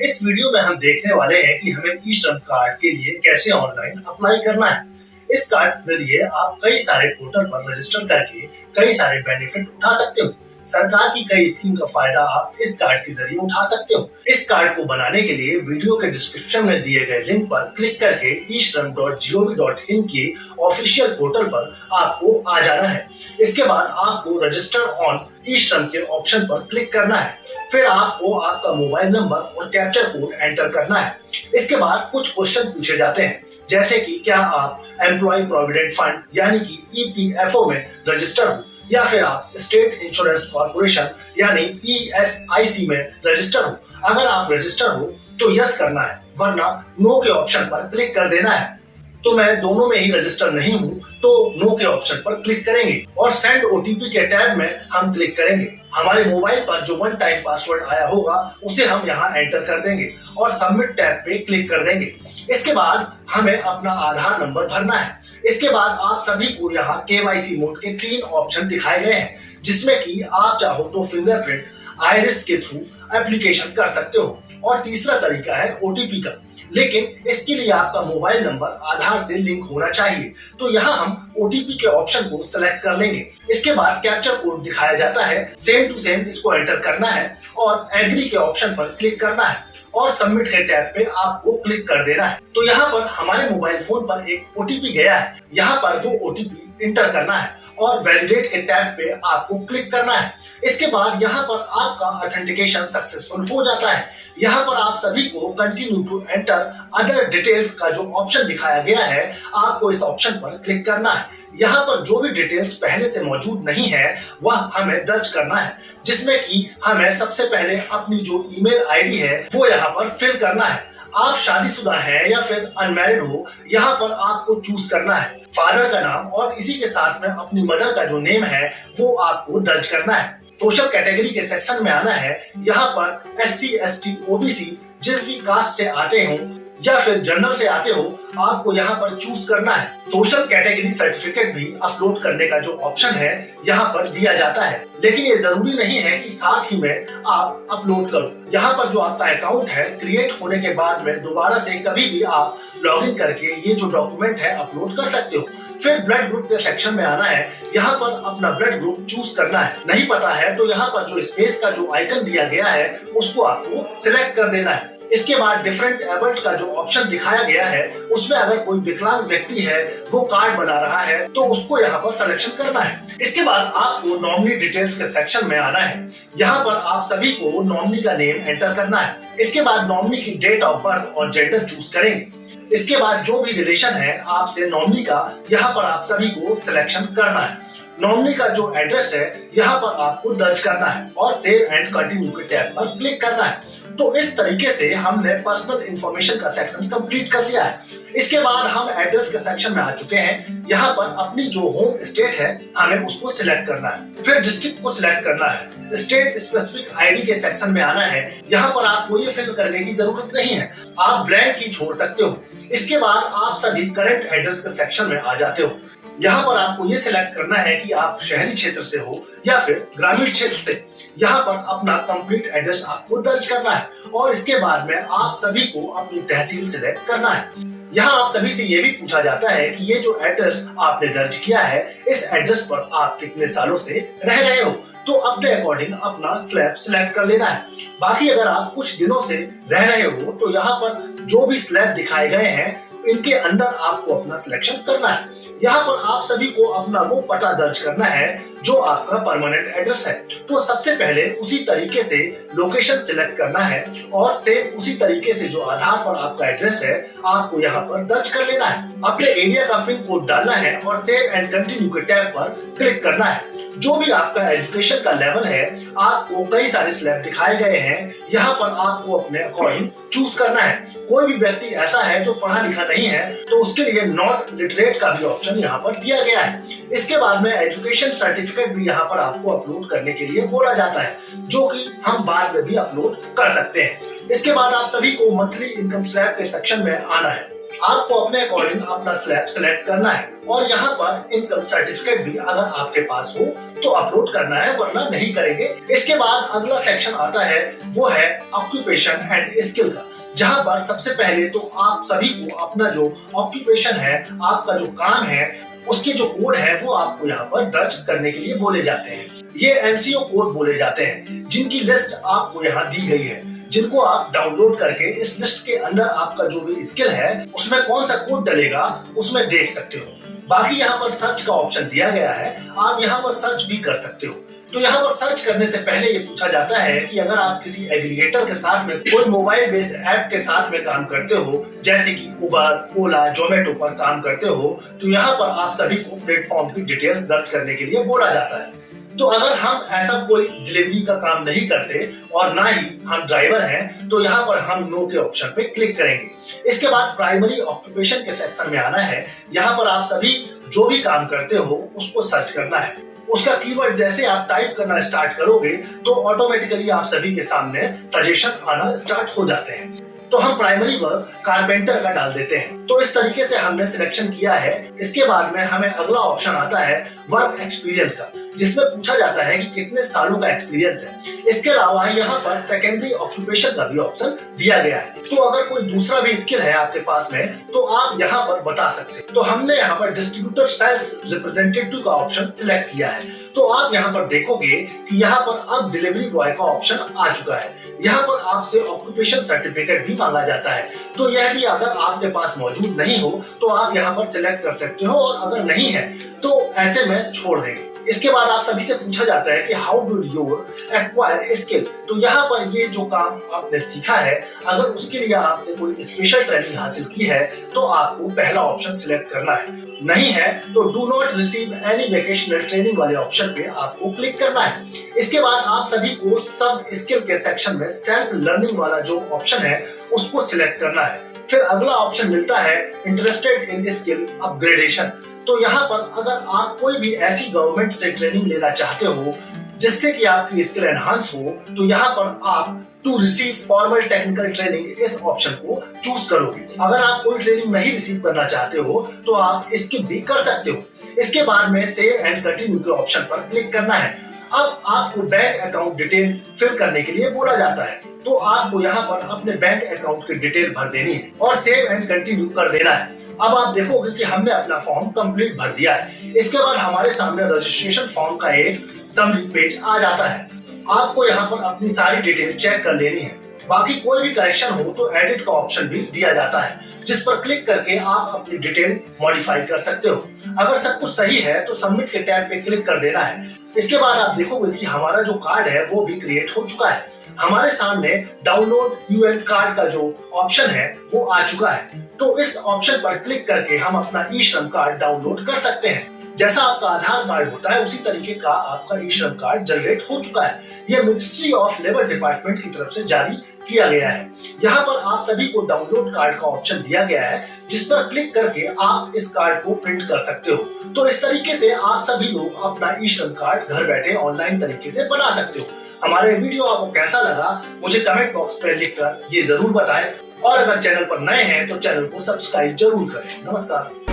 इस वीडियो में हम देखने वाले हैं कि हमें ई श्रम कार्ड के लिए कैसे ऑनलाइन अप्लाई करना है। इस कार्ड के जरिए आप कई सारे पोर्टल पर रजिस्टर करके कई सारे बेनिफिट उठा सकते हो। सरकार की कई स्कीम का फायदा आप इस कार्ड के जरिए उठा सकते हो। इस कार्ड को बनाने के लिए वीडियो के डिस्क्रिप्शन में दिए गए लिंक पर क्लिक करके ishram.gov.in के ऑफिशियल पोर्टल पर आपको आ जाना है। इसके बाद आपको रजिस्टर ऑन ई श्रम के ऑप्शन पर क्लिक करना है। फिर आपको आपका मोबाइल नंबर और कैप्चर कोड एंटर करना है। इसके बाद कुछ क्वेश्चन पूछे जाते हैं, जैसे कि क्या आप एम्प्लॉय प्रोविडेंट फंड यानी कि EPFO में रजिस्टर हो या फिर आप स्टेट इंश्योरेंस कॉर्पोरेशन यानी ESIC में रजिस्टर हो। अगर आप रजिस्टर हो तो यस करना है, वरना नो के ऑप्शन पर क्लिक कर देना है। तो मैं दोनों में ही रजिस्टर नहीं हूँ तो नो के ऑप्शन पर क्लिक करेंगे और सेंड OTP के टैब में हम क्लिक करेंगे। हमारे मोबाइल पर जो वन टाइम पासवर्ड आया होगा उसे हम यहाँ एंटर कर देंगे और सबमिट टैब पे क्लिक कर देंगे। इसके बाद हमें अपना आधार नंबर भरना है। इसके बाद आप सभी को यहाँ KYC मोड के 3 ऑप्शन दिखाए गए हैं, जिसमें कि आप चाहो तो फिंगरप्रिंट, आइरिस के थ्रू एप्लीकेशन कर सकते हो और तीसरा तरीका है OTP का, लेकिन इसके लिए आपका मोबाइल नंबर आधार से लिंक होना चाहिए। तो यहाँ हम OTP के ऑप्शन को सिलेक्ट कर लेंगे। इसके बाद कैप्चर कोड दिखाया जाता है, सेम टू सेम इसको एंटर करना है और एग्री के ऑप्शन पर क्लिक करना है और सबमिट के टैब पे आपको क्लिक कर देना है। तो यहाँ पर हमारे मोबाइल फोन पर एक OTP गया है, यहाँ पर वो OTP इंटर करना है और वैलिडेट के टैब पे आपको क्लिक करना है। इसके बाद यहाँ पर आपका ऑथेंटिकेशन सक्सेसफुल हो जाता है। यहाँ पर आप सभी को continue to enter other details का जो ऑप्शन दिखाया गया है, आपको इस ऑप्शन पर क्लिक करना है। यहाँ पर जो भी डिटेल्स पहले से मौजूद नहीं है वह हमें दर्ज करना है, जिसमें कि हमें सबसे पहले अपनी जो ईमेल आईडी है वो यहाँ पर फिल करना है। आप शादीशुदा हैं या फिर अनमैरिड हो, यहाँ पर आपको चूज करना है। फादर का नाम और इसी के साथ में अपनी मदर का जो नेम है वो आपको दर्ज करना है। सोशल कैटेगरी के सेक्शन में आना है। यहाँ पर SC ST OBC जिस भी कास्ट से आते हो या फिर जनरल से आते हो, आपको यहाँ पर चूज करना है। सोशल कैटेगरी सर्टिफिकेट भी अपलोड करने का जो ऑप्शन है यहाँ पर दिया जाता है, लेकिन ये जरूरी नहीं है कि साथ ही में आप अपलोड करो। यहाँ पर जो आपका अकाउंट है क्रिएट होने के बाद में दोबारा से कभी भी आप लॉगिन करके ये जो डॉक्यूमेंट है अपलोड कर सकते हो। फिर ब्लड ग्रुप के सेक्शन में आना है। यहाँ पर अपना ब्लड ग्रुप चूज करना है। नहीं पता है तो यहाँ पर जो स्पेस का जो आइकन दिया गया है उसको आपको सिलेक्ट कर देना है। इसके बाद डिफरेंट एबल्ट का जो ऑप्शन दिखाया गया है उसमें अगर कोई विकलांग व्यक्ति है वो कार्ड बना रहा है तो उसको यहाँ पर सिलेक्शन करना है। इसके बाद आपको नॉमिनी डिटेल्स के सेक्शन में आना है। यहाँ पर आप सभी को नॉमिनी का नेम एंटर करना है। इसके बाद नॉमिनी की डेट ऑफ बर्थ और जेंडर चूज करेंगे। इसके बाद जो भी रिलेशन है आपसे नॉमिनी का, यहाँ पर आप सभी को सिलेक्शन करना है। नॉमिनी का जो एड्रेस है यहाँ पर आपको दर्ज करना है और सेव एंड कंटिन्यू के टैब पर क्लिक करना है। तो इस तरीके से हमने पर्सनल इंफॉर्मेशन का सेक्शन कंप्लीट कर लिया है। इसके बाद हम एड्रेस के सेक्शन में आ चुके हैं। यहाँ पर अपनी जो होम स्टेट है हमें उसको सिलेक्ट करना है। फिर डिस्ट्रिक्ट को सिलेक्ट करना है। स्टेट स्पेसिफिक ID के सेक्शन में आना है। यहाँ पर आपको ये फिल करने की जरूरत नहीं है, आप ब्लैंक ही छोड़ सकते हो। इसके बाद आप सभी करंट एड्रेस के सेक्शन में आ जाते हो। यहाँ पर आपको ये सिलेक्ट करना है कि आप शहरी क्षेत्र से हो या फिर ग्रामीण क्षेत्र से। यहाँ पर अपना कंप्लीट एड्रेस आपको दर्ज करना है और इसके बाद में आप सभी को अपनी तहसील सिलेक्ट करना है। यहाँ आप सभी से ये भी पूछा जाता है कि ये जो एड्रेस आपने दर्ज किया है इस एड्रेस पर आप कितने सालों से रह रहे हो, तो अपने अकॉर्डिंग अपना स्लैब सिलेक्ट कर लेना है। बाकी अगर आप कुछ दिनों से रह रहे हो तो यहाँ पर जो भी स्लैब दिखाए गए हैं इनके अंदर आपको अपना सिलेक्शन करना है। यहाँ पर आप सभी को अपना वो पता दर्ज करना है जो आपका परमानेंट एड्रेस है। तो सबसे पहले उसी तरीके से लोकेशन सिलेक्ट करना है और सेम उसी तरीके से जो आधार पर आपका एड्रेस है आपको यहाँ पर दर्ज कर लेना है। अपने एरिया का पिन कोड डालना है और सेव एंड कंटिन्यू के टैब पर क्लिक करना है। जो भी आपका एजुकेशन का लेवल है, आपको कई सारे स्लैब दिखाए गए हैं, यहाँ पर आपको अपने अकॉर्डिंग चूज करना है। कोई भी व्यक्ति ऐसा है जो पढ़ा लिखा नहीं है तो उसके लिए नॉट लिटरेट का भी ऑप्शन यहाँ पर दिया गया है। इसके बाद में एजुकेशन सर्टिफिकेट भी यहाँ पर आपको अपलोड करने के लिए बोला जाता है, जो कि हम बाद में भी अपलोड कर सकते हैं। इसके बाद आप सभी को मंथली इनकम स्लैब के सेक्शन में आना है। आपको अपने अकॉर्डिंग अपना स्लैब सेलेक्ट करना है और यहाँ पर इनकम सर्टिफिकेट भी अगर आपके पास हो तो अपलोड करना है, वरना नहीं करेंगे। इसके बाद अगला सेक्शन आता है, वो है ऑक्यूपेशन एंड स्किल का, जहाँ पर सबसे पहले तो आप सभी को अपना जो ऑक्यूपेशन है, आपका जो काम है, उसके जो कोड है वो आपको यहाँ पर दर्ज करने के लिए बोले जाते हैं। ये एनसीओ कोड बोले जाते हैं, जिनकी लिस्ट आपको यहाँ दी गई है, जिनको आप डाउनलोड करके इस लिस्ट के अंदर आपका जो भी स्किल है उसमें कौन सा कोड डलेगा उसमें देख सकते हो। बाकी यहाँ पर सर्च का ऑप्शन दिया गया है, आप यहाँ पर सर्च भी कर सकते हो। तो यहाँ पर सर्च करने से पहले ये पूछा जाता है कि अगर आप किसी एग्रीगेटर के साथ में कोई मोबाइल बेस्ड ऐप के साथ में काम करते हो, जैसे कि उबर, ओला, जोमेटो पर काम करते हो, तो यहाँ पर आप सभी को प्लेटफॉर्म की डिटेल दर्ज करने के लिए बोला जाता है। तो अगर हम ऐसा कोई डिलीवरी का काम नहीं करते और ना ही हम ड्राइवर हैं, तो यहाँ पर हम नो के ऑप्शन पे क्लिक करेंगे। इसके बाद प्राइमरी ऑक्यूपेशन के सेक्शन में आना है। यहाँ पर आप सभी जो भी काम करते हो उसको सर्च करना है। उसका कीवर्ड जैसे आप टाइप करना स्टार्ट करोगे तो ऑटोमेटिकली आप सभी के सामने सजेशन आना स्टार्ट हो जाते हैं। तो हम प्राइमरी वर्क कारपेंटर का डाल देते हैं। तो इस तरीके से हमने सिलेक्शन किया है। इसके बाद में हमें अगला ऑप्शन आता है वर्क एक्सपीरियंस का, जिसमें पूछा जाता है कि कितने सालों का एक्सपीरियंस है। इसके अलावा यहाँ पर सेकेंडरी ऑक्यूपेशन का भी ऑप्शन दिया गया है। तो अगर कोई दूसरा भी स्किल है आपके पास में तो आप यहाँ पर बता सकते हैं। तो हमने यहाँ पर डिस्ट्रीब्यूटर सेल्स रिप्रेजेंटेटिव का ऑप्शन सिलेक्ट किया है। तो आप यहाँ पर देखोगे कि यहाँ पर अब डिलीवरी बॉय का ऑप्शन आ चुका है। यहाँ पर आपसे ऑक्यूपेशन सर्टिफिकेट भी मांगा जाता है। तो यह भी अगर आपके पास मौजूद नहीं हो तो आप यहाँ पर सिलेक्ट कर सकते हो, और अगर नहीं है तो ऐसे में छोड़ देंगे। इसके बाद आप सभी से पूछा जाता है कि how do you acquire skill. तो यहाँ पर ये जो काम आपने सीखा है, अगर उसके लिए आपने कोई स्पेशल ट्रेनिंग हासिल की है तो आपको पहला ऑप्शन सिलेक्ट करना है। नहीं है तो do not receive any vocational training वाले ऑप्शन पे आपको क्लिक करना है। इसके बाद आप सभी को सब स्किल के सेक्शन में सेल्फ लर्निंग वाला जो ऑप्शन है उसको सिलेक्ट करना है। फिर अगला ऑप्शन मिलता है इंटरेस्टेड इन स्किल अपग्रेडेशन। तो यहाँ पर अगर आप कोई भी ऐसी गवर्नमेंट से ट्रेनिंग लेना चाहते हो जिससे कि आपकी स्किल एनहांस हो, तो यहाँ पर आप to receive formal technical training इस ऑप्शन को चूज करोगे। अगर आप कोई ट्रेनिंग नहीं रिसीव करना चाहते हो तो आप स्किप भी कर सकते हो। इसके बाद में सेव एंड कंटिन्यू के ऑप्शन पर क्लिक करना है। अब आपको बैंक अकाउंट डिटेल फिल करने के लिए बोला जाता है। तो आपको यहाँ पर अपने बैंक अकाउंट की डिटेल भर देनी है और सेव एंड कंटिन्यू कर देना है। अब आप देखोगे कि हमने अपना फॉर्म कंप्लीट भर दिया है। इसके बाद हमारे सामने रजिस्ट्रेशन फॉर्म का एक समरी पेज आ जाता है। आपको यहाँ पर अपनी सारी डिटेल चेक कर लेनी है। बाकी कोई भी करेक्शन हो तो एडिट का ऑप्शन भी दिया जाता है, जिस पर क्लिक करके आप अपनी डिटेल मॉडिफाई कर सकते हो। अगर सब कुछ सही है तो सबमिट के टैब पे क्लिक कर देना है। इसके बाद आप देखोगे कि हमारा जो कार्ड है वो भी क्रिएट हो चुका है। हमारे सामने डाउनलोड यूएन कार्ड का जो ऑप्शन है वो आ चुका है। तो इस ऑप्शन पर क्लिक करके हम अपना ई श्रम कार्ड डाउनलोड कर सकते हैं। जैसा आपका आधार कार्ड होता है उसी तरीके का आपका ई श्रम कार्ड जनरेट हो चुका है। यह मिनिस्ट्री ऑफ लेबर डिपार्टमेंट की तरफ से जारी किया गया है। यहाँ पर आप सभी को डाउनलोड कार्ड का ऑप्शन दिया गया है, जिस पर क्लिक करके आप इस कार्ड को प्रिंट कर सकते हो। तो इस तरीके से आप सभी लोग अपना ई श्रम कार्ड घर बैठे ऑनलाइन तरीके से बना सकते हो। हमारे वीडियो आपको कैसा लगा मुझे कमेंट बॉक्स में लिखकर ये जरूर बताएं, और अगर चैनल पर नए हैं तो चैनल को सब्सक्राइब जरूर करें। नमस्कार।